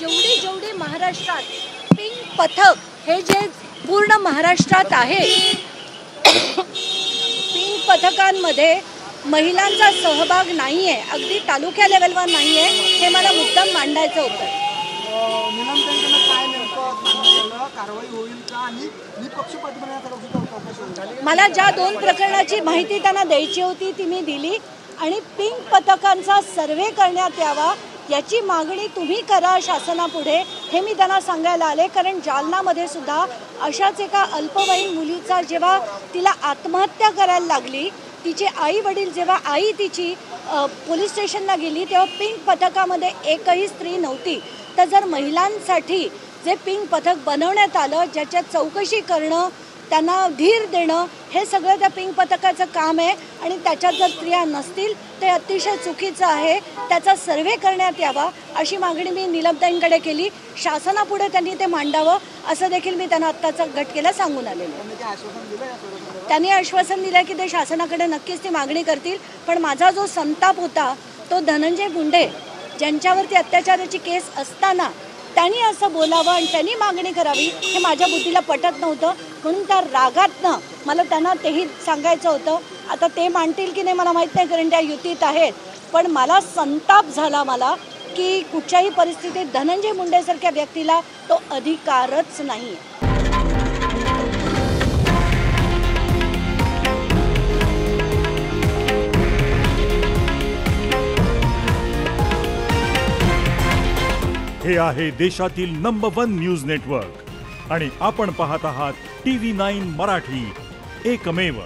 जेवढी जेवढी महाराष्ट्रात पिंक पथक हे जे पूर्ण महाराष्ट्रात आहे, पिंक पथकांमध्ये महिलांचा सहभाग नाही आहे, अगदी तालुक्या लेवलवर नाही आहे, हे मला मुद्दाम मांडायचं होतं. मला ज्या 2 प्रकरणाची माहिती त्यांना द्यायची होती ती मी दिली आणि पिंक पथकांचा सर्व्हे करण्यात यावा याची मागणी तुम्ही करा शासनापुढे, हे मी त्यांना सांगायला आले. कारण जालनामध्ये सुद्धा अशाच एका अल्पवयीन मुलीचा जेव्हा तिला आत्महत्या करायला लागली, तिचे आई वडील जेव्हा आई तिची पोलीस स्टेशनला गेली तेव्हा पिंक पथकामध्ये एकही स्त्री नव्हती. तर जर महिलांसाठी जे पिंक पथक बनवण्यात आलं, ज्याच्यात चौकशी करणं, त्यांना धीर देणं, हे सगळं त्या पिंक पथकाचं काम आहे आणि त्याच्यात जर स्त्रिया नसतील ते अतिशय चुकीचं आहे. त्याचा सर्व्हे करण्यात यावा अशी मागणी मी नीलमताईंकडे केली. शासनापुढे त्यांनी ते मांडावं असं देखील मी त्यांना आत्ताचा घटकेला सांगून आलेलं. त्यांनी आश्वासन दिलं की ते शासनाकडे नक्कीच ती मागणी करतील. पण माझा जो संताप होता तो धनंजय मुंडे ज्यांच्यावरती अत्याचाराची केस असताना त्यांनी असं बोलावं आणि त्यांनी मागणी करावी हे माझ्या बुद्धीला पटत नव्हतं. म्हणून त्या रागातनं मला त्यांना तेही सांगायचं होतं. आता ते मांडतील की नाही मला माहीत नाही, कारण त्या युतीत आहेत. पण मला संताप झाला मला की कुठच्याही परिस्थितीत धनंजय मुंडेसारख्या व्यक्तीला तो अधिकारच नाही. हे आहे देशातील नंबर 1 न्यूज नेटवर्क आणि आपण पाहत आहात TV9 मराठी, एकमेव.